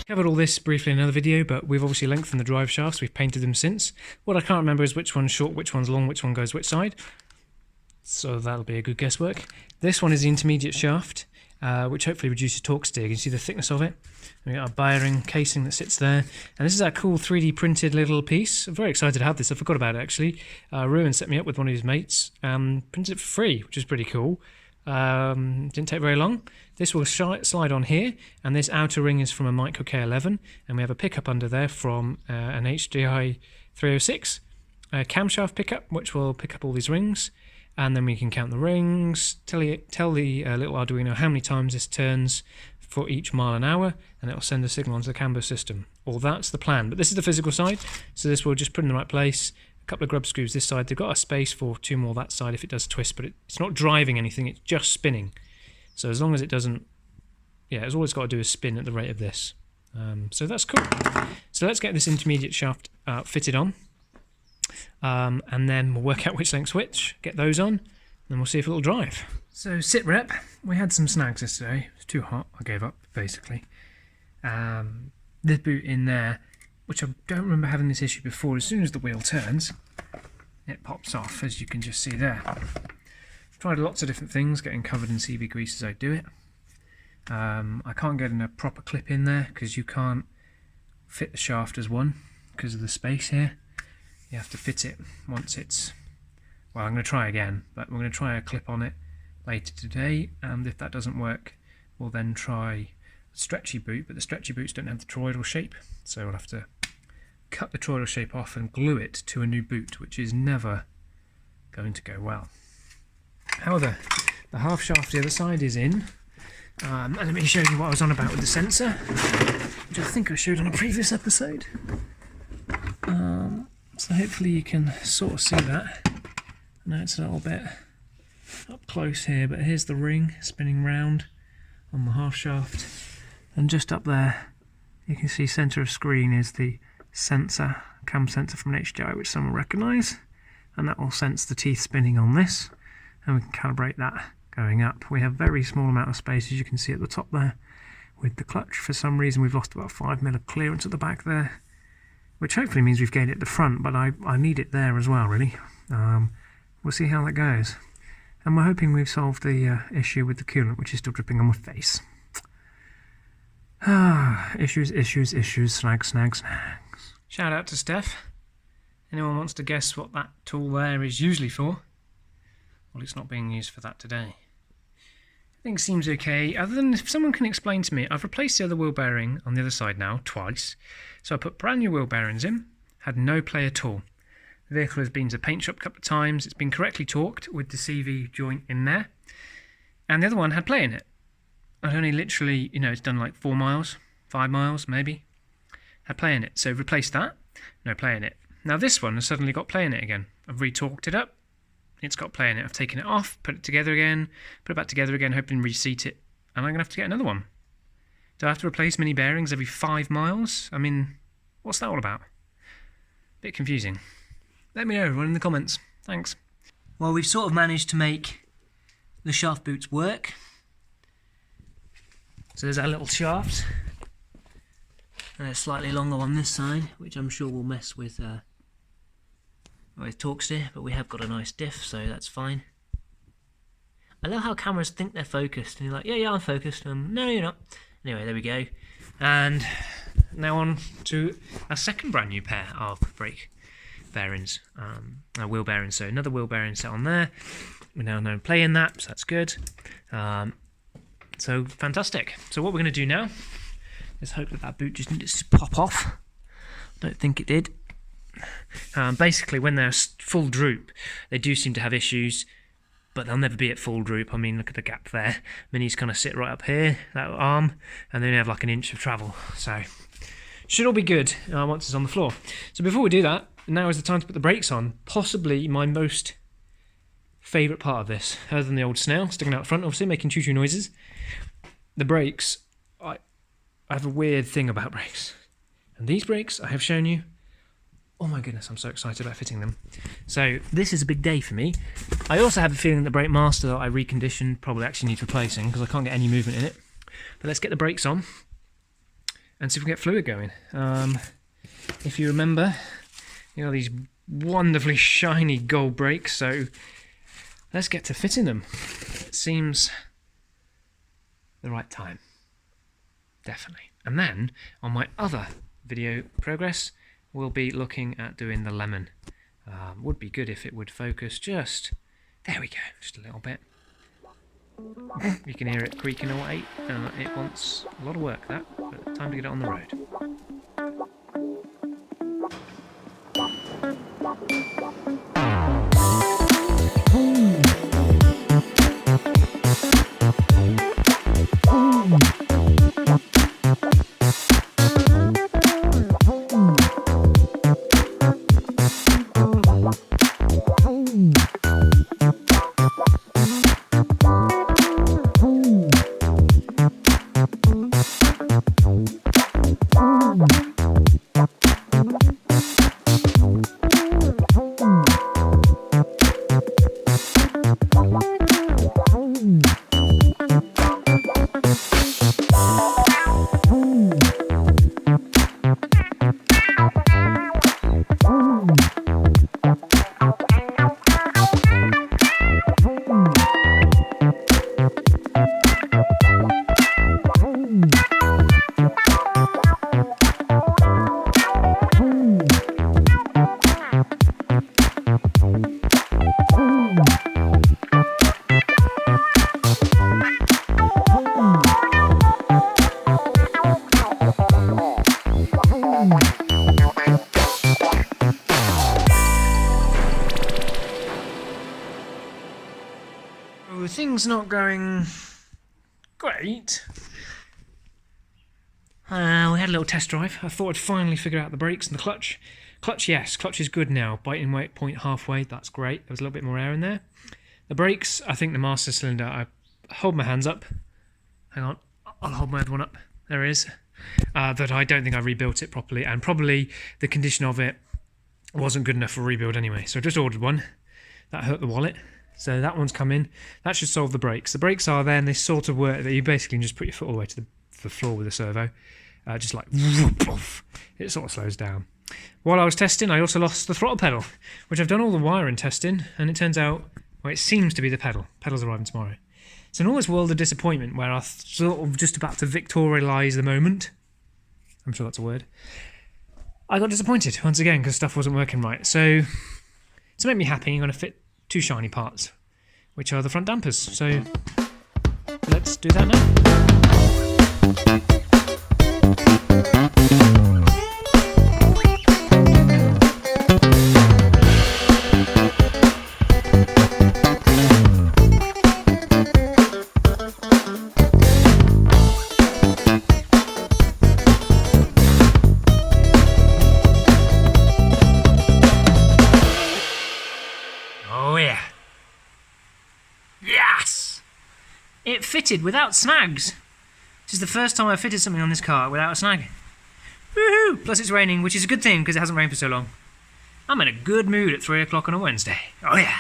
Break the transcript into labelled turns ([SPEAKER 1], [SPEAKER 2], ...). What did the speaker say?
[SPEAKER 1] Covered all this briefly in another video, but we've obviously lengthened the drive shafts, we've painted them since. What I can't remember is which one's short, which one's long, which one goes which side. So that'll be a good guesswork. This one is the intermediate shaft, which hopefully reduces torque steer. You can see the thickness of it. We've got a bearing casing that sits there. And this is that cool 3D printed little piece. I'm very excited to have this. I forgot about it actually. Ruin set me up with one of his mates. Printed it for free, which is pretty cool. Didn't take very long. This will slide on here, and this outer ring is from a Micro K11, and we have a pickup under there from an HDI 306 camshaft pickup, which will pick up all these rings, and then we can count the rings, tell the little Arduino how many times this turns for each mile an hour, and it will send a signal onto the Cambo system. Well, that's the plan, but this is the physical side, so this will just put in the right place. A couple of grub screws this side. They've got a space for 2 more that side if it does twist, but it's not driving anything, it's just spinning. So as long as it doesn't, yeah, all it's got to do is spin at the rate of this. So that's cool. So let's get this intermediate shaft fitted on, and then we'll work out which length's which, get those on, and then we'll see if it'll drive. So sit rep, we had some snags yesterday. It was too hot, I gave up basically. This boot in there, which I don't remember having this issue before, as soon as the wheel turns, it pops off, as you can just see there. Tried lots of different things, getting covered in CV grease as I do it. I can't get in a proper clip in there because you can't fit the shaft as one because of the space here. You have to fit it once it's, well, I'm going to try again, but we're going to try a clip on it later today, and if that doesn't work, we'll then try a stretchy boot, but the stretchy boots don't have the toroidal shape, so we'll have to cut the toroidal shape off and glue it to a new boot, which is never going to go well. However, the half shaft the other side is in, and let me show you what I was on about with the sensor, which I think I showed in a previous episode. So hopefully you can sort of see that. I know it's a little bit up close here, but here's the ring spinning round on the half shaft, and just up there you can see centre of screen is the sensor, cam sensor from an HDI, which some will recognise, and that will sense the teeth spinning on this, and we can calibrate that going up. We have a very small amount of space, as you can see at the top there with the clutch. For some reason we've lost about 5 mm of clearance at the back there, which hopefully means we've gained it at the front, but I need it there as well really. We'll see how that goes, and we're hoping we've solved the issue with the coolant, which is still dripping on my face. Issues, snags. Shout out to Steph. Anyone wants to guess what that tool there is usually for? Well, it's not being used for that today. Everything seems okay, other than if someone can explain to me. I've replaced the other wheel bearing on the other side now, twice. So I put brand new wheel bearings in, had no play at all. The vehicle has been to the paint shop a couple of times, it's been correctly torqued with the CV joint in there, and the other one had play in it. I'd only literally, it's done like 4 miles, 5 miles maybe, had play in it. So replaced that, no play in it. Now this one has suddenly got play in it again. I've re-torqued it up, it's got play in it. I've taken it off, put it together again, put it back together again, hoping to reseat it, and I'm going to have to get another one. Do I have to replace mini bearings every 5 miles? I mean, what's that all about? Bit confusing. Let me know, everyone, in the comments. Thanks. Well, we've sort of managed to make the shaft boots work. So there's our little shaft. And it's slightly longer on this side, which I'm sure will mess with torque steer, but we have got a nice diff, so that's fine. I love how cameras think they're focused, and you're like, yeah, I'm focused. No, you're not. Anyway, there we go. And now on to our second brand new pair of brake bearings, wheel bearings. So another wheel bearing set on there. We now know play in that, so that's good. So fantastic. So what we're going to do now is hope that boot just didn't just pop off. Don't think it did. Basically, when they're full droop, they do seem to have issues, but they'll never be at full droop. I mean, look at the gap there. Minis kind of sit right up here, that arm, and they only have like an inch of travel. So should all be good once it's on the floor. So before we do that, now is the time to put the brakes on. Possibly my most favourite part of this, other than the old snail sticking out front, obviously making choo-choo noises. The brakes, I have a weird thing about brakes. And these brakes, I have shown you, Oh my goodness, I'm so excited about fitting them. So this is a big day for me. I also have a feeling that the brake master that I reconditioned probably actually needs replacing because I can't get any movement in it. But let's get the brakes on and see if we get fluid going. If you remember, you know, these wonderfully shiny gold brakes, so let's get to fitting them. It seems the right time. Definitely. And then on my other video progress, we'll be looking at doing the lemon. Would be good if it would focus just, there we go, just a little bit. You can hear it creaking away. It wants a lot of work, that, but time to get it on the road. Things not going great. We had a little test drive. I thought I'd finally figure out the brakes and the clutch. Clutch, yes, clutch is good now. Biting weight point halfway, that's great. There was a little bit more air in there. The brakes, I think the master cylinder, I hold my hands up. Hang on, I'll hold my other one up. There it is. That I don't think I rebuilt it properly, and probably the condition of it wasn't good enough for rebuild anyway. So I just ordered one. That hurt the wallet. So that one's come in. That should solve the brakes. The brakes are there, and they sort of work that you basically just put your foot all the way to the floor with a servo. Just like, it sort of slows down. While I was testing, I also lost the throttle pedal, which I've done all the wiring testing, and it turns out, well, it seems to be the pedal. Pedal's arriving tomorrow. So in all this world of disappointment, where I'm sort of just about to victorialise the moment, I'm sure that's a word, I got disappointed once again because stuff wasn't working right. So to make me happy, I'm going to fit two shiny parts, which are the front dampers. So let's do that now. Oh yeah. Yes! It fitted without snags. This is the first time I've fitted something on this car without a snag. Woohoo! Plus it's raining, which is a good thing because it hasn't rained for so long. I'm in a good mood at 3 o'clock on a Wednesday. Oh yeah.